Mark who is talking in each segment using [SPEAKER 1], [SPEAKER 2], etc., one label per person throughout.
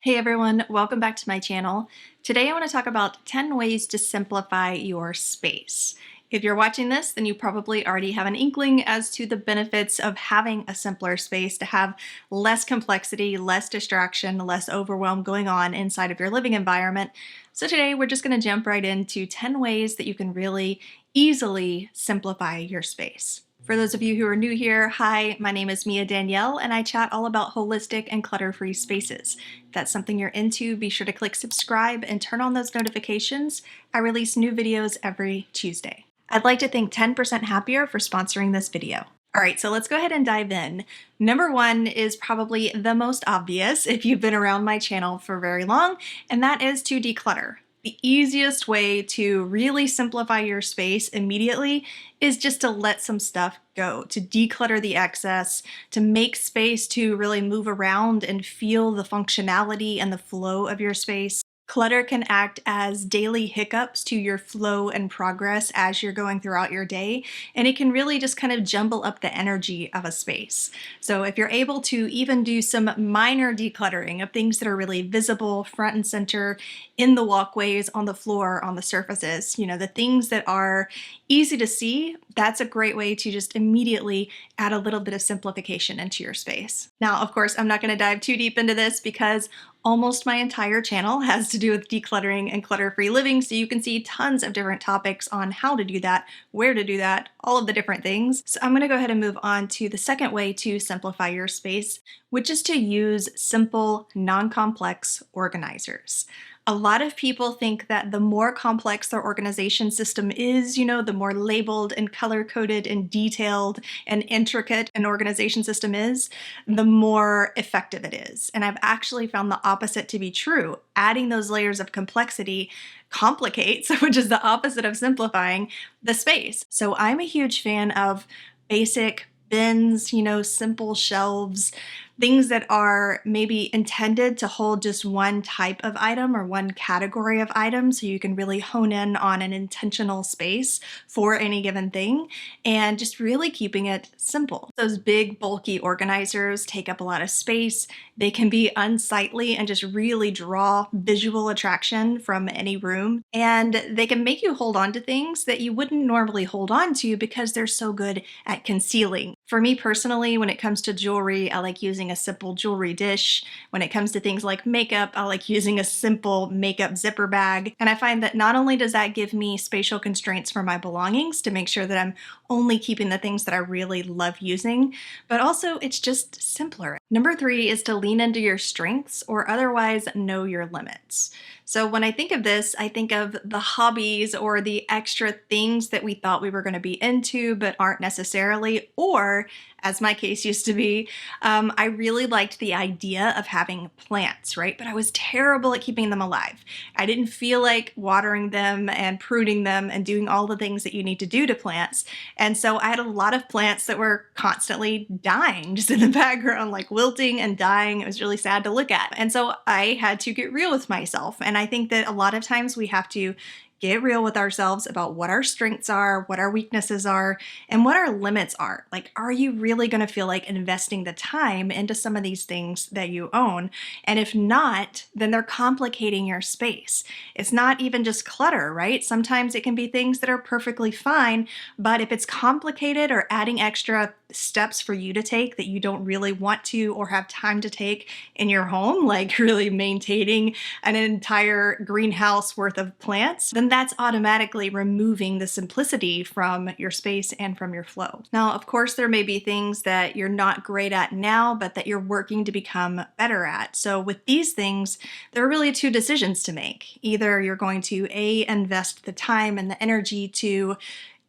[SPEAKER 1] Hey everyone, welcome back to my channel. Today I want to talk about 10 ways to simplify your space. If you're watching this, then you probably already have an inkling as to the benefits of having a simpler space to have less complexity, less distraction, less overwhelm going on inside of your living environment. So today we're just going to jump right into 10 ways that you can really easily simplify your space. For those of you who are new here, hi, my name is Danielle, and I chat all about holistic and clutter-free spaces. If that's something you're into, be sure to click subscribe and turn on those notifications. I release new videos every Tuesday. I'd like to thank 10% Happier for sponsoring this video. All right, so let's go ahead and dive in. Number one is probably the most obvious if you've been around my channel for very long, and that is to declutter. The easiest way to really simplify your space immediately is just to let some stuff go, to declutter the excess, to make space to really move around and feel the functionality and the flow of your space. Clutter can act as daily hiccups to your flow and progress as you're going throughout your day, and it can really just kind of jumble up the energy of a space. So if you're able to even do some minor decluttering of things that are really visible, front and center, in the walkways, on the floor, on the surfaces, the things that are easy to see, that's a great way to just immediately add a little bit of simplification into your space. Now, of course, I'm not going to dive too deep into this because almost my entire channel has to do with decluttering and clutter-free living, so you can see tons of different topics on how to do that, where to do that, all of the different things. So I'm going to go ahead and move on to the second way to simplify your space, which is to use simple, non-complex organizers. A lot of people think that the more complex their organization system is, the more labeled and color-coded and detailed and intricate an organization system is, the more effective it is. And I've actually found the opposite to be true. Adding those layers of complexity complicates, which is the opposite of simplifying, the space. So I'm a huge fan of basic bins, simple shelves, things that are maybe intended to hold just one type of item or one category of items, so you can really hone in on an intentional space for any given thing and just really keeping it simple. Those big bulky organizers take up a lot of space. They can be unsightly and just really draw visual attraction from any room, and they can make you hold on to things that you wouldn't normally hold on to because they're so good at concealing. For me personally, when it comes to jewelry, I like using a simple jewelry dish. When it comes to things like makeup, I like using a simple makeup zipper bag. And I find that not only does that give me spatial constraints for my belongings to make sure that I'm only keeping the things that I really love using, but also it's just simpler. Number three is to lean into your strengths or otherwise know your limits. So when I think of this, I think of the hobbies or the extra things that we thought we were going to be into but aren't necessarily, or as my case used to be, I really liked the idea of having plants, right? But I was terrible at keeping them alive. I didn't feel like watering them and pruning them and doing all the things that you need to do to plants. And so I had a lot of plants that were constantly dying just in the background, like wilting and dying. It was really sad to look at. And so I had to get real with myself. And I think that a lot of times we have to get real with ourselves about what our strengths are, what our weaknesses are, and what our limits are. Like, are you really going to feel like investing the time into some of these things that you own? And if not, then they're complicating your space. It's not even just clutter, right? Sometimes it can be things that are perfectly fine, but if it's complicated or adding extra steps for you to take that you don't really want to or have time to take in your home, like really maintaining an entire greenhouse worth of plants, then that's automatically removing the simplicity from your space and from your flow. Now, of course, there may be things that you're not great at now, but that you're working to become better at. So with these things, there are really two decisions to make. Either you're going to A, invest the time and the energy to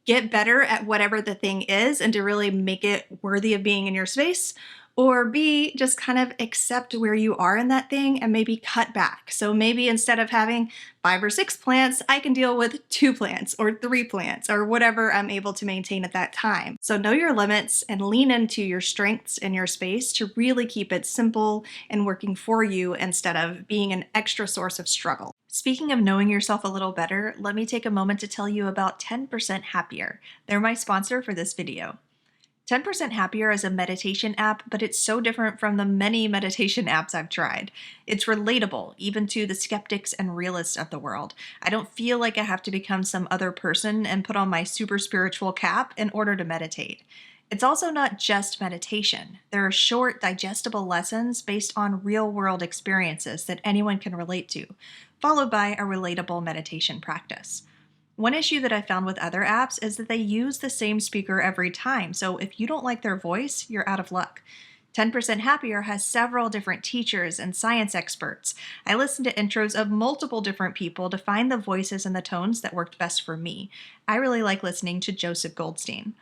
[SPEAKER 1] get better at whatever the thing is and to really make it worthy of being in your space, or B, just kind of accept where you are in that thing and maybe cut back. So maybe instead of having 5 or 6 plants, I can deal with 2 plants or 3 plants or whatever I'm able to maintain at that time. So know your limits and lean into your strengths in your space to really keep it simple and working for you instead of being an extra source of struggle. Speaking of knowing yourself a little better, let me take a moment to tell you about 10% Happier. They're my sponsor for this video. 10% Happier is a meditation app, but it's so different from the many meditation apps I've tried. It's relatable, even to the skeptics and realists of the world. I don't feel like I have to become some other person and put on my super spiritual cap in order to meditate. It's also not just meditation. There are short, digestible lessons based on real-world experiences that anyone can relate to, followed by a relatable meditation practice. One issue that I found with other apps is that they use the same speaker every time, so if you don't like their voice, you're out of luck. 10% Happier has several different teachers and science experts. I listened to intros of multiple different people to find the voices and the tones that worked best for me. I really like listening to Joseph Goldstein.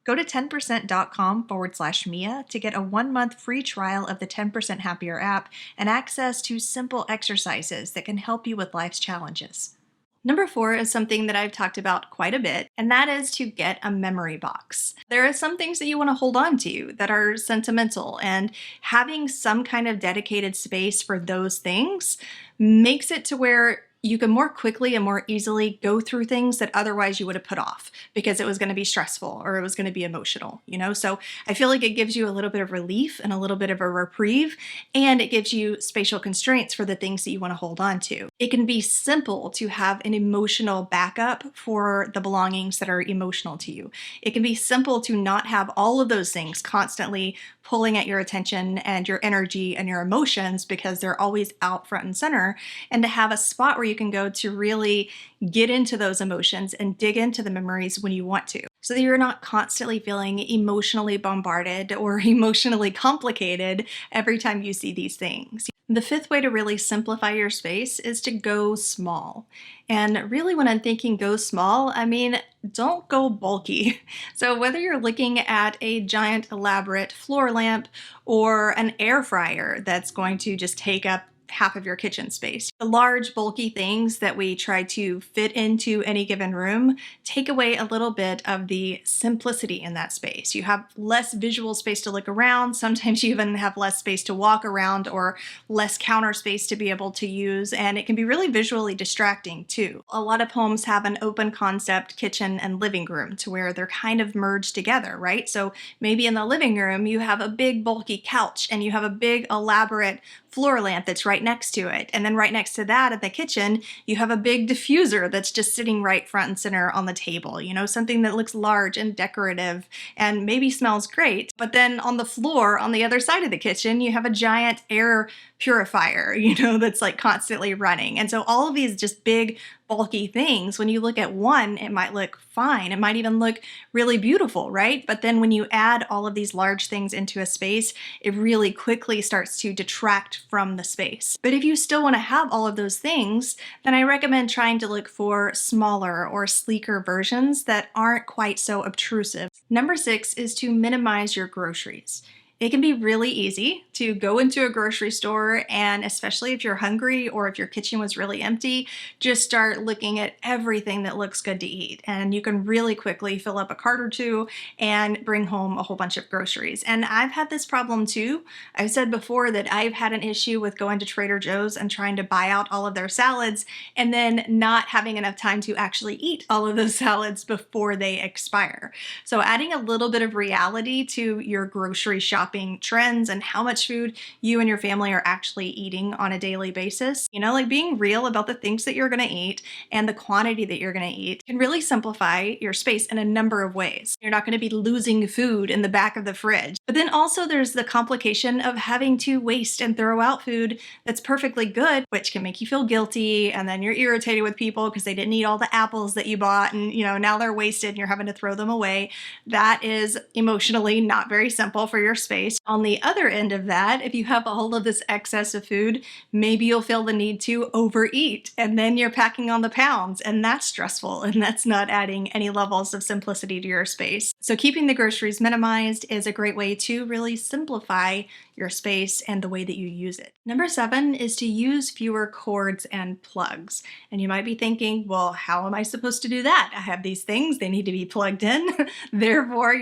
[SPEAKER 1] Go to 10%.com/Mia to get a 1-month free trial of the 10% Happier app and access to simple exercises that can help you with life's challenges. Number 4 is something that I've talked about quite a bit, and that is to get a memory box. There are some things that you want to hold on to that are sentimental, and having some kind of dedicated space for those things makes it to where you can more quickly and more easily go through things that otherwise you would have put off because it was going to be stressful or it was going to be emotional, So I feel like it gives you a little bit of relief and a little bit of a reprieve, and it gives you spatial constraints for the things that you want to hold on to. It can be simple to have an emotional backup for the belongings that are emotional to you. It can be simple to not have all of those things constantly pulling at your attention and your energy and your emotions because they're always out front and center, and to have a spot where you can go to really get into those emotions and dig into the memories when you want to, so that you're not constantly feeling emotionally bombarded or emotionally complicated every time you see these things. The 5th way to really simplify your space is to go small. And really, when I'm thinking go small, I mean, don't go bulky. So whether you're looking at a giant elaborate floor lamp or an air fryer that's going to just take up half of your kitchen space. The large, bulky things that we try to fit into any given room take away a little bit of the simplicity in that space. You have less visual space to look around. Sometimes you even have less space to walk around or less counter space to be able to use, and it can be really visually distracting too. A lot of homes have an open concept kitchen and living room to where they're kind of merged together, right? So maybe in the living room you have a big bulky couch and you have a big elaborate floor lamp that's right next to it. And then right next to that at the kitchen, you have a big diffuser that's just sitting right front and center on the table, something that looks large and decorative and maybe smells great. But then on the floor, on the other side of the kitchen, you have a giant air purifier, that's like constantly running. And so all of these just big, bulky things, when you look at one, it might look fine. It might even look really beautiful, right? But then when you add all of these large things into a space, it really quickly starts to detract from the space. But if you still want to have all of those things, then I recommend trying to look for smaller or sleeker versions that aren't quite so obtrusive. Number 6 is to minimize your groceries. It can be really easy to go into a grocery store, and especially if you're hungry or if your kitchen was really empty, just start looking at everything that looks good to eat. And you can really quickly fill up a cart or two and bring home a whole bunch of groceries. And I've had this problem too. I've said before that I've had an issue with going to Trader Joe's and trying to buy out all of their salads and then not having enough time to actually eat all of those salads before they expire. So adding a little bit of reality to your grocery shopping trends and how much food you and your family are actually eating on a daily basis, like being real about the things that you're going to eat and the quantity that you're going to eat can really simplify your space in a number of ways. You're not going to be losing food in the back of the fridge. But then also there's the complication of having to waste and throw out food that's perfectly good, which can make you feel guilty, and then you're irritated with people because they didn't eat all the apples that you bought, and now they're wasted and you're having to throw them away. That is emotionally not very simple for your space. On the other end of that, if you have all of this excess of food, maybe you'll feel the need to overeat, and then you're packing on the pounds, and that's stressful, and that's not adding any levels of simplicity to your space. So keeping the groceries minimized is a great way to really simplify your space and the way that you use it. Number 7 is to use fewer cords and plugs. And you might be thinking, well, how am I supposed to do that? I have these things, they need to be plugged in, therefore,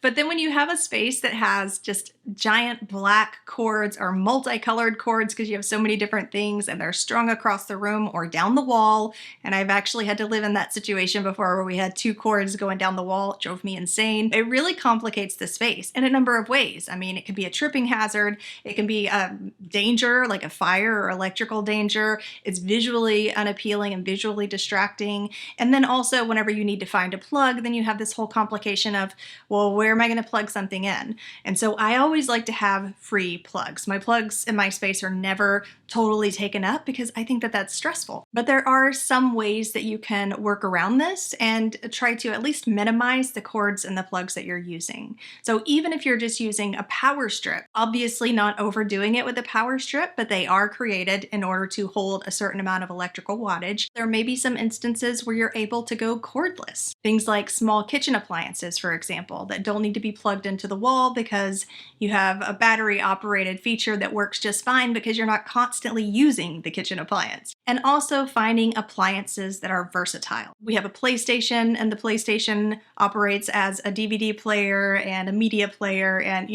[SPEAKER 1] but then when you have a space that has just giant black cords or multicolored cords because you have so many different things and they're strung across the room or down the wall, and I've actually had to live in that situation before where we had 2 cords going down the wall, it drove me insane. It really complicates the space in a number of ways. I mean, it can be a tripping hazard, it can be a danger like a fire or electrical danger, it's visually unappealing and visually distracting, and then also whenever you need to find a plug, then you have this whole complication of, well, where am I going to plug something in? And so I always like to have free plugs. My plugs in my space are never totally taken up because I think that that's stressful. But there are some ways that you can work around this and try to at least minimize the cords and the plugs that you're using. So even if you're just using a power strip, obviously not overdoing it with a power strip, but they are created in order to hold a certain amount of electrical wattage. There may be some instances where you're able to go cordless. Things like small kitchen appliances, for example, that don't need to be plugged into the wall because you have a battery operated feature that works just fine because you're not constantly using the kitchen appliance. And also finding appliances that are versatile. We have a PlayStation, and the PlayStation operates as a DVD player and a media player, and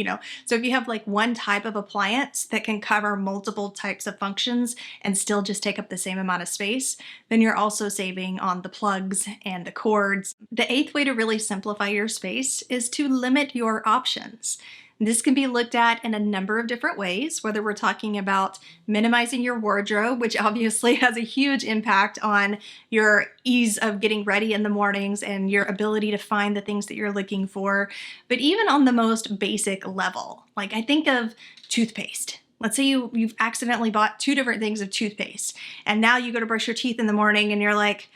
[SPEAKER 1] so if you have like one type of appliance that can cover multiple types of functions and still just take up the same amount of space, then you're also saving on the plugs and the cords. The 8th way to really simplify your space is to limit your options. This can be looked at in a number of different ways, whether we're talking about minimizing your wardrobe, which obviously has a huge impact on your ease of getting ready in the mornings and your ability to find the things that you're looking for, but even on the most basic level. Like I think of toothpaste. Let's say you've accidentally bought 2 different things of toothpaste, and now you go to brush your teeth in the morning and you're like,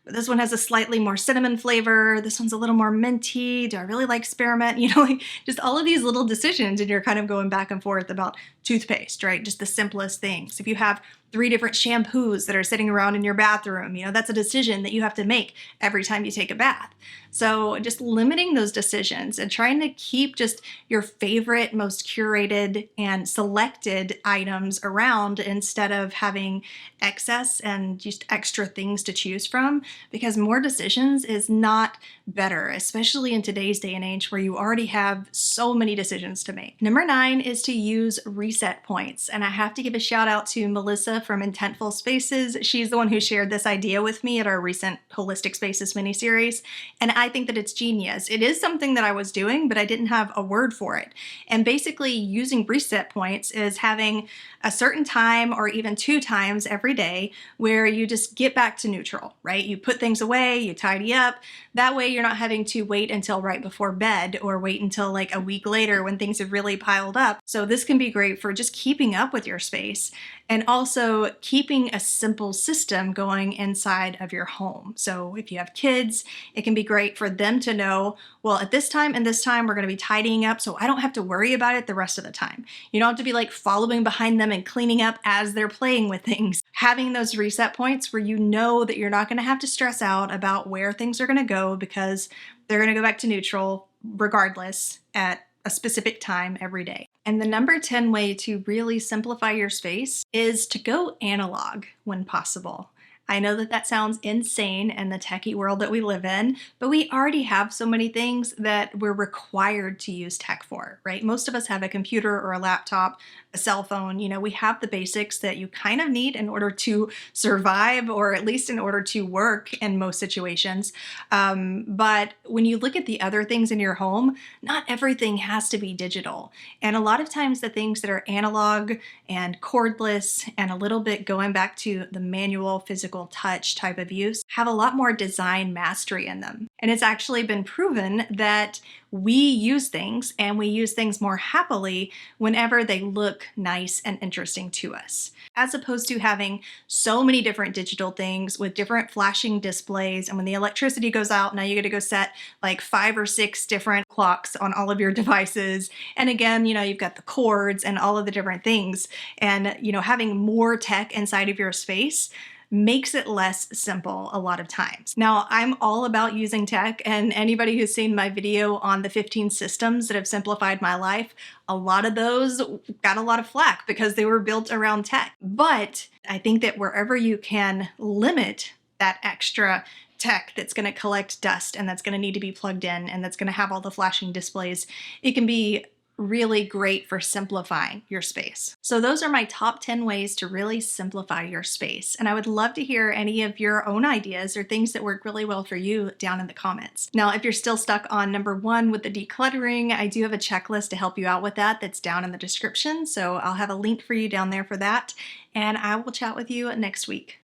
[SPEAKER 1] this one has a slightly more cinnamon flavor, this one's a little more minty, do I really like spearmint? Like just all of these little decisions, and you're kind of going back and forth about toothpaste, right? Just the simplest things. If you have 3 different shampoos that are sitting around in your bathroom, that's a decision that you have to make every time you take a bath. So just limiting those decisions and trying to keep just your favorite, most curated and selected items around instead of having excess and just extra things to choose from, because more decisions is not better, especially in today's day and age where you already have so many decisions to make. Number 9 is to use reset points. And I have to give a shout out to Melissa from Intentful Spaces. She's the one who shared this idea with me at our recent Holistic Spaces mini-series. And I think that it's genius. It is something that I was doing, but I didn't have a word for it. And basically using reset points is having a certain time or even 2 times every day where you just get back to neutral, right? You put things away, you tidy up. That way you're not having to wait until right before bed or wait until like a week later when things have really piled up. So this can be great for just keeping up with your space and also keeping a simple system going inside of your home. So if you have kids, it can be great for them to know, well, at this time and this time, we're going to be tidying up so I don't have to worry about it the rest of the time. You don't have to be like following behind them and cleaning up as they're playing with things. Having those reset points where you know that you're not going to have to stress out about where things are going to go because they're going to go back to neutral regardless at a specific time every day. And the number 10 way to really simplify your space is to go analog when possible. I know that that sounds insane in the techie world that we live in, but we already have so many things that we're required to use tech for, right? Most of us have a computer or a laptop, a cell phone. We have the basics that you kind of need in order to survive, or at least in order to work in most situations. But when you look at the other things in your home, not everything has to be digital. And a lot of times the things that are analog and cordless and a little bit going back to the manual physical touch type of use have a lot more design mastery in them. And it's actually been proven that we use things, and we use things more happily whenever they look nice and interesting to us, as opposed to having so many different digital things with different flashing displays. And when the electricity goes out, now you got to go set like 5 or 6 different clocks on all of your devices. And again, you've got the cords and all of the different things. And, having more tech inside of your space makes it less simple a lot of times. Now, I'm all about using tech, and anybody who's seen my video on the 15 systems that have simplified my life, a lot of those got a lot of flack because they were built around tech. But I think that wherever you can limit that extra tech that's going to collect dust and that's going to need to be plugged in and that's going to have all the flashing displays, it can be really great for simplifying your space. So those are my top 10 ways to really simplify your space. And I would love to hear any of your own ideas or things that work really well for you down in the comments. Now, if you're still stuck on number 1 with the decluttering, I do have a checklist to help you out with that that's down in the description. So I'll have a link for you down there for that. And I will chat with you next week.